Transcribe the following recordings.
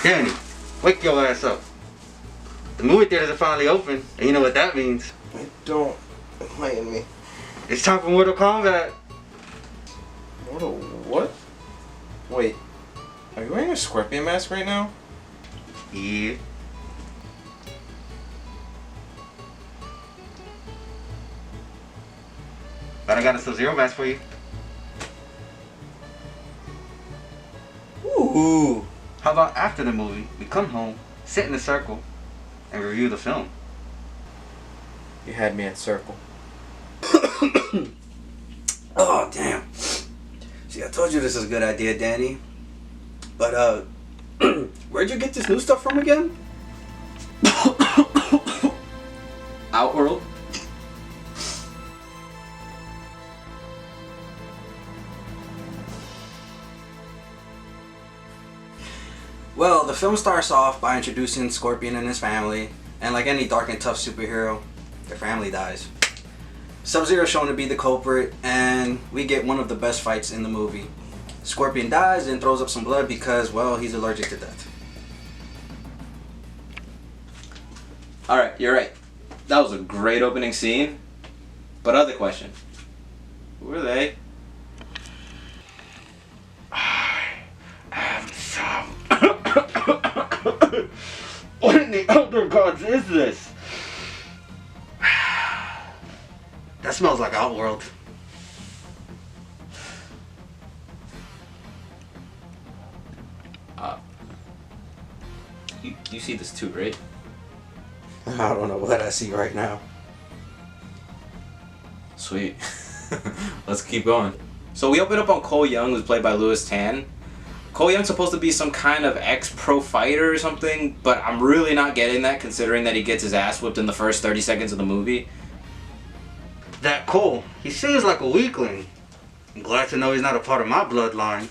Danny, wake your ass up. The movie theaters are finally open, and you know what that means. Don't enlighten me. It's time for Mortal Kombat. What? Wait, are you wearing a Scorpion mask right now? Yeah. But I got a Sub-Zero mask for you. Ooh. How about after the movie, we come home, sit in a circle, and review the film? You had me at circle. Oh, damn. See, I told you this is a good idea, Danny. But, where'd you get this new stuff from again? Outworld. Well, the film starts off by introducing Scorpion and his family, and like any dark and tough superhero, their family dies. Sub-Zero shown to be the culprit, and we get one of the best fights in the movie. Scorpion dies and throws up some blood because, well, he's allergic to death. Alright, you're right. That was a great opening scene. But other question. Who are they? What in the Elder Gods is this? That smells like Outworld. You see this too, right? I don't know what I see right now. Sweet. Let's keep going. So we open up on Cole Young, who's played by Louis Tan. Cole Young's supposed to be some kind of ex-pro fighter or something, but I'm really not getting that considering that he gets his ass whipped in the first 30 seconds of the movie. That Cole, he seems like a weakling. I'm glad to know he's not a part of my bloodline.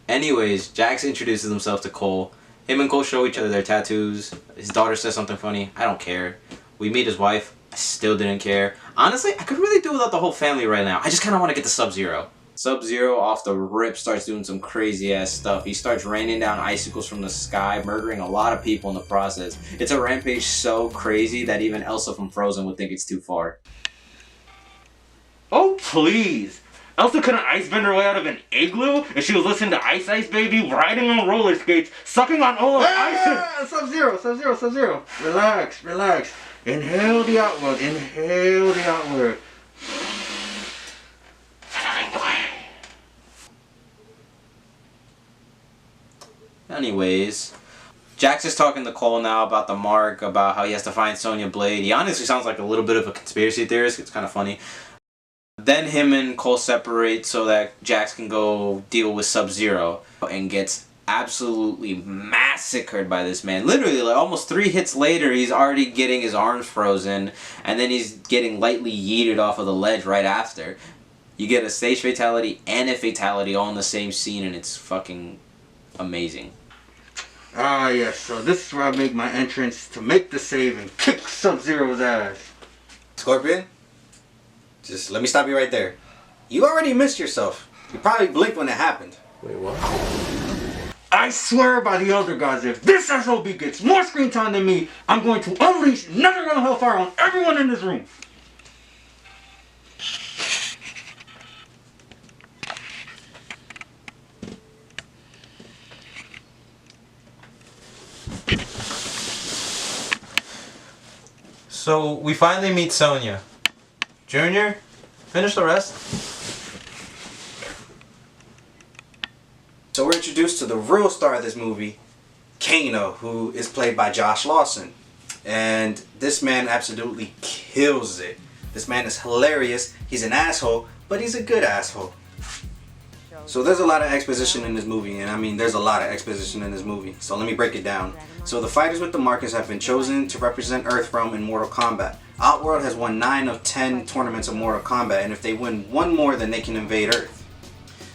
Anyways, Jax introduces himself to Cole. Him and Cole show each other their tattoos. His daughter says something funny. I don't care. We meet his wife. I still didn't care. Honestly, I could really do without the whole family right now. I just kind of want to get to Sub-Zero. Sub-Zero off the rip starts doing some crazy ass stuff. He starts raining down icicles from the sky, murdering a lot of people in the process. It's a rampage so crazy that even Elsa from Frozen would think it's too far. Oh, please. Elsa couldn't ice bend her way out of an igloo, and she was listening to Ice Ice Baby, riding on roller skates, sucking on all of ice. Sub-Zero, Sub-Zero, Sub-Zero. Relax, relax. Inhale the outward, inhale the outward. Anyways, Jax is talking to Cole now about the mark, about how he has to find Sonya Blade. He honestly sounds like a little bit of a conspiracy theorist. It's kind of funny. Then him and Cole separate so that Jax can go deal with Sub-Zero and gets absolutely massacred by this man. Literally, like almost 3 hits later, he's already getting his arms frozen, and then he's getting lightly yeeted off of the ledge right after. You get a stage fatality and a fatality all in the same scene, and it's fucking amazing. Ah, yes, so this is where I make my entrance to make the save and kick Sub-Zero's ass. Scorpion? Just let me stop you right there. You already missed yourself. You probably blinked when it happened. Wait, what? I swear by the Elder Gods, if this SOB gets more screen time than me, I'm going to unleash another round of hellfire on everyone in this room. So, we finally meet Sonya. Junior, finish the rest. So we're introduced to the real star of this movie, Kano, who is played by Josh Lawson. And this man absolutely kills it. This man is hilarious. He's an asshole, but he's a good asshole. So there's a lot of exposition in this movie, and I mean there's a lot of exposition in this movie. So let me break it down. So the fighters with the markers have been chosen to represent Earthrealm in Mortal Kombat. Outworld has won 9 of 10 tournaments of Mortal Kombat, and if they win one more, then they can invade Earth.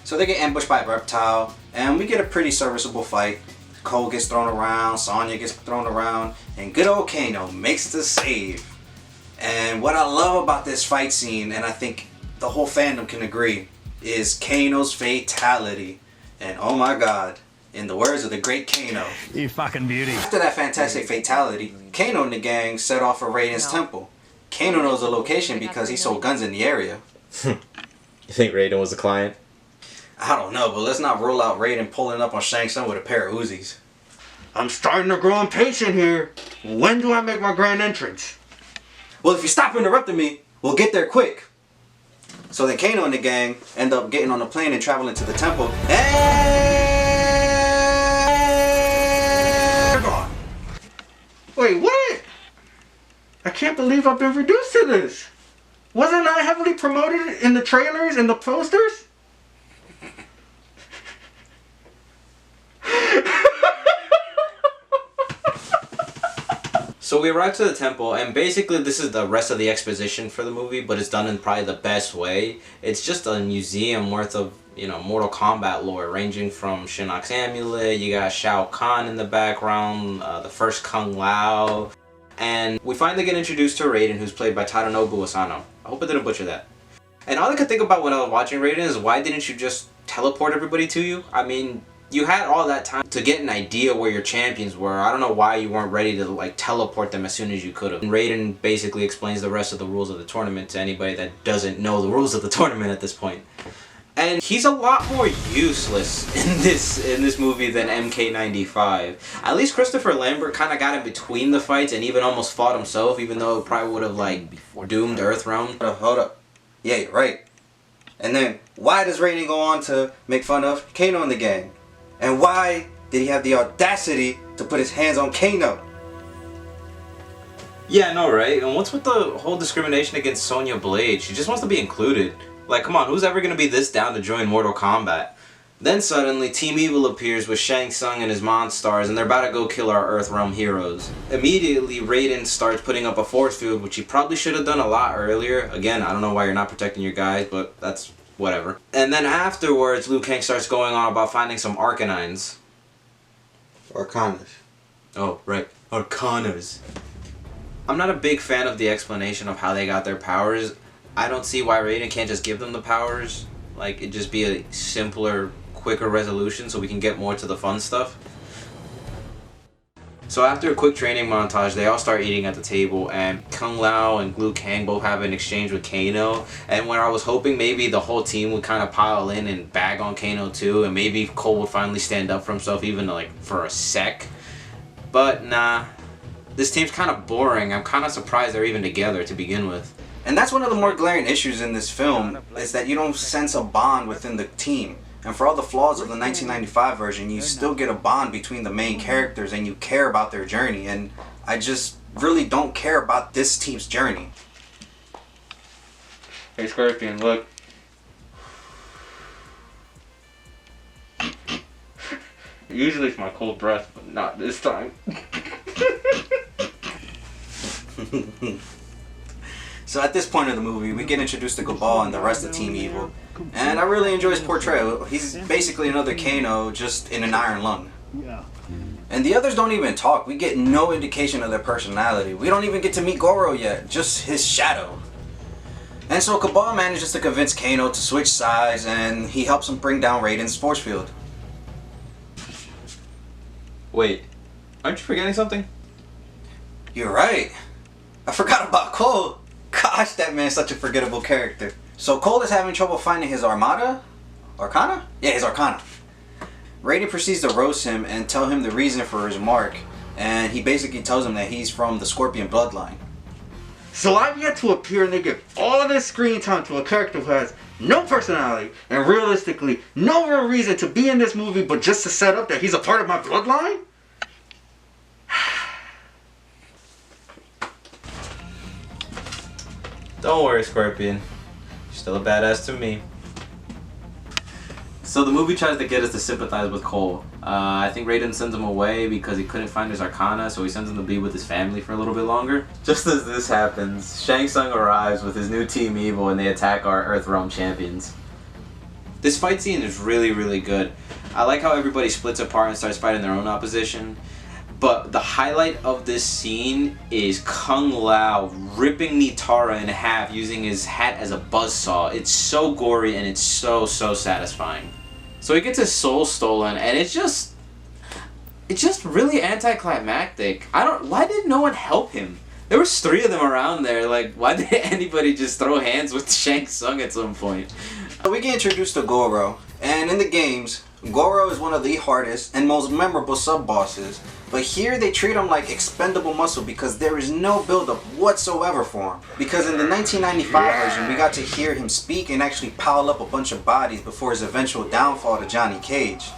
So they get ambushed by a reptile, and we get a pretty serviceable fight. Cole gets thrown around, Sonya gets thrown around, and good old Kano makes the save. And what I love about this fight scene, and I think the whole fandom can agree, is Kano's Fatality. And oh my god, in the words of the great Kano, you fucking beauty. After that fantastic fatality, Kano and the gang set off for Raiden's temple. Kano knows the location because he sold guns in the area. You think Raiden was a client? I don't know, but let's not rule out Raiden pulling up on Shang Tsung with a pair of Uzis. I'm starting to grow impatient here. When do I make my grand entrance? Well, if you stop interrupting me, we'll get there quick. So then Kano and the gang end up getting on a plane and traveling to the temple. And they're gone. Wait, what? I can't believe I've been reduced to this. Wasn't I heavily promoted in the trailers and the posters? So we arrive to the temple, and basically this is the rest of the exposition for the movie, but it's done in probably the best way. It's just a museum worth of, you know, Mortal Kombat lore, ranging from Shinnok's amulet, you got Shao Kahn in the background, the first Kung Lao, and we finally get introduced to Raiden, who's played by Tadanobu Asano. I hope I didn't butcher that. And all I could think about when I was watching Raiden is, why didn't you just teleport everybody to you? I mean, you had all that time to get an idea where your champions were. I don't know why you weren't ready to like teleport them as soon as you could have. And Raiden basically explains the rest of the rules of the tournament to anybody that doesn't know the rules of the tournament at this point. And he's a lot more useless in this movie than MK95. At least Christopher Lambert kind of got in between the fights and even almost fought himself, even though it probably would have like doomed Earthrealm. Hold up. Yeah, you're right. And then, why does Raiden go on to make fun of Kano and the gang? And why did he have the audacity to put his hands on Kano? Yeah, I know, right? And what's with the whole discrimination against Sonya Blade? She just wants to be included. Like, come on, who's ever gonna be this down to join Mortal Kombat? Then suddenly, Team Evil appears with Shang Tsung and his Monstars, and they're about to go kill our Earthrealm heroes. Immediately, Raiden starts putting up a force field, which he probably should have done a lot earlier. Again, I don't know why you're not protecting your guys, but that's whatever. And then afterwards, Liu Kang starts going on about finding some Arcanines. Arcanas. Oh, right. Arcanas. I'm not a big fan of the explanation of how they got their powers. I don't see why Raiden can't just give them the powers. Like, it'd just be a simpler, quicker resolution so we can get more to the fun stuff. So after a quick training montage, they all start eating at the table, and Kung Lao and Liu Kang both have an exchange with Kano. And when I was hoping maybe the whole team would kind of pile in and bag on Kano too, and maybe Cole would finally stand up for himself even like for a sec. But nah, this team's kind of boring. I'm kind of surprised they're even together to begin with. And that's one of the more glaring issues in this film, is that you don't sense a bond within the team. And for all the flaws of the 1995 version, you still get a bond between the main characters and you care about their journey. And I just really don't care about this team's journey. Hey Scorpion, look. Usually it's my cold breath, but not this time. So at this point of the movie, we get introduced to Cabal and the rest of Team Evil. And I really enjoy his portrayal. He's basically another Kano, just in an iron lung. And the others don't even talk. We get no indication of their personality. We don't even get to meet Goro yet, just his shadow. And so Cabal manages to convince Kano to switch sides, and he helps him bring down Raiden's force field. Wait, aren't you forgetting something? You're right. I forgot about Cole. Gosh, that man's such a forgettable character. So Cole is having trouble finding his Arcana? Yeah, his Arcana. Raiden proceeds to roast him and tell him the reason for his mark, and he basically tells him that he's from the Scorpion bloodline. So I've yet to appear and they give all this screen time to a character who has no personality and realistically no real reason to be in this movie but just to set up that he's a part of my bloodline? Don't worry, Scorpion. You're still a badass to me. So the movie tries to get us to sympathize with Cole. I think Raiden sends him away because he couldn't find his Arcana, so he sends him to be with his family for a little bit longer. Just as this happens, Shang Tsung arrives with his new Team Evil and they attack our Earthrealm champions. This fight scene is really, really good. I like how everybody splits apart and starts fighting their own opposition. But the highlight of this scene is Kung Lao ripping Nitara in half using his hat as a buzzsaw. It's so gory and it's so satisfying. So he gets his soul stolen and it's just really anticlimactic. Why did no one help him? There was 3 of them around there. Like, why did anybody just throw hands with Shang Tsung at some point? We get introduced to Goro, and in the games, Goro is one of the hardest and most memorable sub-bosses, but here they treat him like expendable muscle because there is no build-up whatsoever for him. Because in the 1995 version, we got to hear him speak and actually pile up a bunch of bodies before his eventual downfall to Johnny Cage.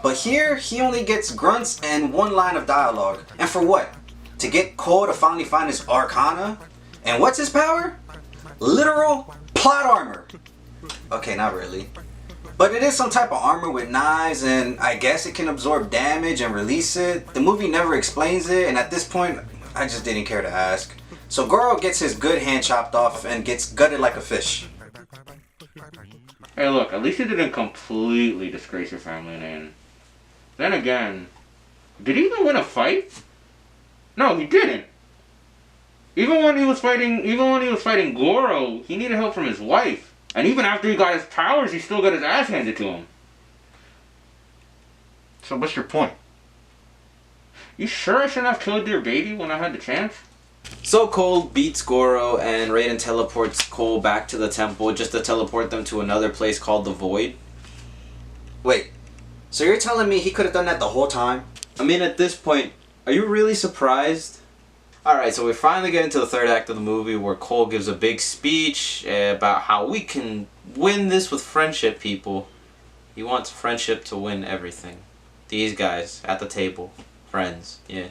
But here, he only gets grunts and 1 line of dialogue. And for what? To get Cole to finally find his Arcana? And what's his power? Literal plot armor. Okay, not really. But it is some type of armor with knives, and I guess it can absorb damage and release it. The movie never explains it, and at this point, I just didn't care to ask. So Goro gets his good hand chopped off and gets gutted like a fish. Hey look, at least he didn't completely disgrace your family name. Then again, did he even win a fight? No, he didn't. Even when he was fighting Goro, he needed help from his wife. And even after he got his powers, he still got his ass handed to him. So what's your point? You sure I shouldn't have killed your baby when I had the chance? So Cole beats Goro and Raiden teleports Cole back to the temple just to teleport them to another place called the Void. Wait, so you're telling me he could have done that the whole time? I mean, at this point, are you really surprised? Alright, so we finally get into the 3rd act of the movie where Cole gives a big speech about how we can win this with friendship, people. He wants friendship to win everything. These guys at the table. Friends, yeah.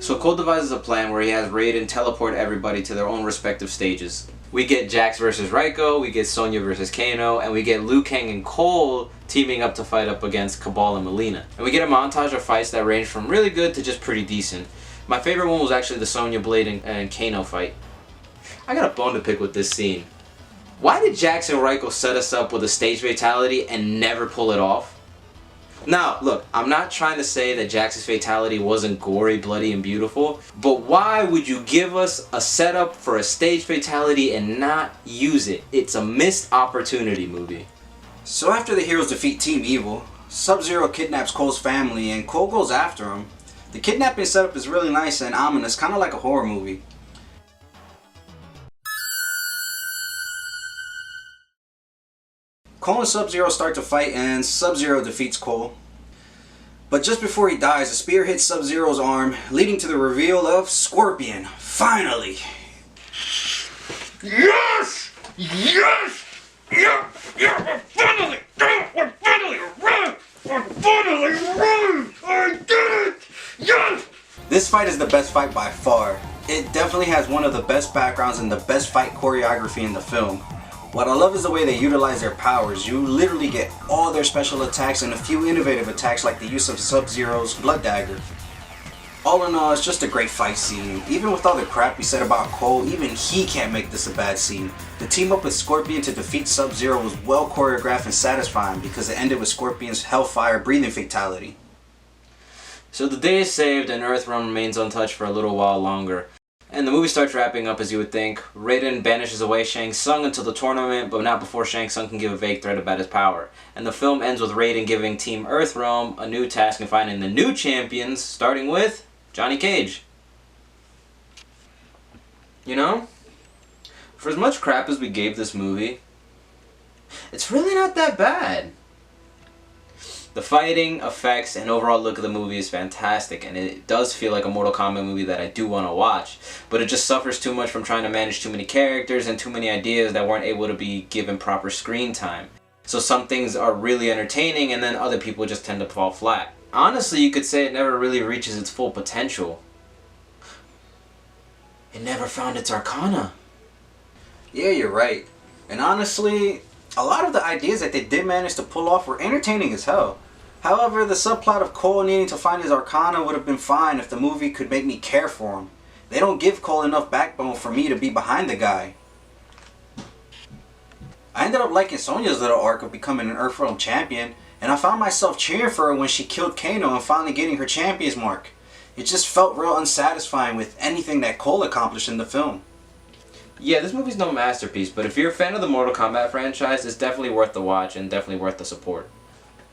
So Cole devises a plan where he has Raiden teleport everybody to their own respective stages. We get Jax versus Raiko, we get Sonya versus Kano, and we get Liu Kang and Cole teaming up to fight up against Cabal and Mileena. And we get a montage of fights that range from really good to just pretty decent. My favorite one was actually the Sonya Blade and Kano fight. I got a bone to pick with this scene. Why did Jax and Raiko set us up with a stage fatality and never pull it off? Now, look, I'm not trying to say that Jax's fatality wasn't gory, bloody, and beautiful, but why would you give us a setup for a stage fatality and not use it? It's a missed opportunity, movie. So after the heroes defeat Team Evil, Sub-Zero kidnaps Cole's family and Cole goes after him. The kidnapping setup is really nice and ominous, kind of like a horror movie. Cole and Sub-Zero start to fight and Sub-Zero defeats Cole. But just before he dies, a spear hits Sub-Zero's arm, leading to the reveal of Scorpion. Finally! Yes! Yes! Yeah! We're finally right! We're finally right! I did it! Yes! This fight is the best fight by far. It definitely has one of the best backgrounds and the best fight choreography in the film. What I love is the way they utilize their powers. You literally get all their special attacks and a few innovative attacks like the use of Sub-Zero's Blood Dagger. All in all, it's just a great fight scene. Even with all the crap we said about Cole, even he can't make this a bad scene. The team up with Scorpion to defeat Sub-Zero was well choreographed and satisfying because it ended with Scorpion's Hellfire breathing fatality. So the day is saved and Earthrealm remains untouched for a little while longer. And the movie starts wrapping up as you would think. Raiden banishes away Shang Tsung until the tournament, but not before Shang Tsung can give a vague threat about his power. And the film ends with Raiden giving Team Earthrealm a new task and finding the new champions, starting with Johnny Cage. You know, for as much crap as we gave this movie, it's really not that bad. The fighting, effects, and overall look of the movie is fantastic, and it does feel like a Mortal Kombat movie that I do want to watch, but it just suffers too much from trying to manage too many characters and too many ideas that weren't able to be given proper screen time. So some things are really entertaining, and then other people just tend to fall flat. Honestly, you could say it never really reaches its full potential. It never found its Arcana. Yeah, you're right. And honestly, a lot of the ideas that they did manage to pull off were entertaining as hell. However, the subplot of Cole needing to find his Arcana would have been fine if the movie could make me care for him. They don't give Cole enough backbone for me to be behind the guy. I ended up liking Sonya's little arc of becoming an Earthrealm champion, And I found myself cheering for her when she killed Kano and finally getting her champion's mark. It just felt real unsatisfying with anything that Cole accomplished in the film. Yeah, this movie's no masterpiece, but if you're a fan of the Mortal Kombat franchise, it's definitely worth the watch and definitely worth the support.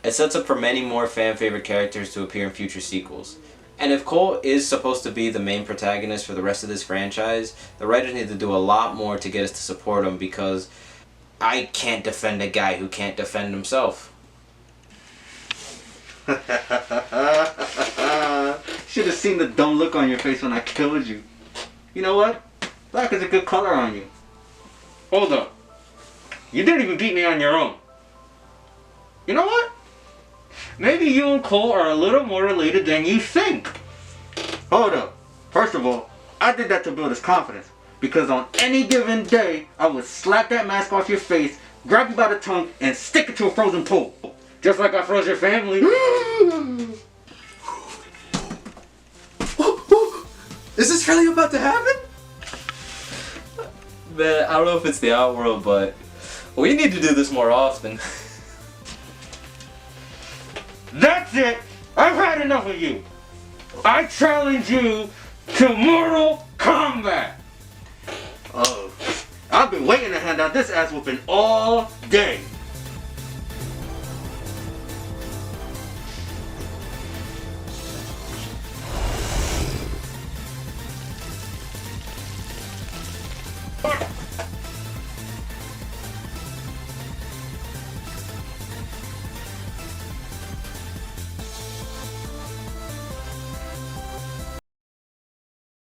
It sets up for many more fan-favorite characters to appear in future sequels. And if Cole is supposed to be the main protagonist for the rest of this franchise, the writers need to do a lot more to get us to support him, because I can't defend a guy who can't defend himself. Should have seen the dumb look on your face when I killed you. You know what? Black is a good color on you. Hold up. You didn't even beat me on your own. You know what? Maybe you and Cole are a little more related than you think. Hold up. First of all, I did that to build his confidence. Because on any given day, I would slap that mask off your face, grab you by the tongue, and stick it to a frozen pool. Just like I froze your family. Is this really about to happen? Man, I don't know if it's the Outworld, but we need to do this more often. That's it! I've had enough of you! I challenge you to Mortal Kombat! Oh, I've been waiting to hand out this ass whooping all day.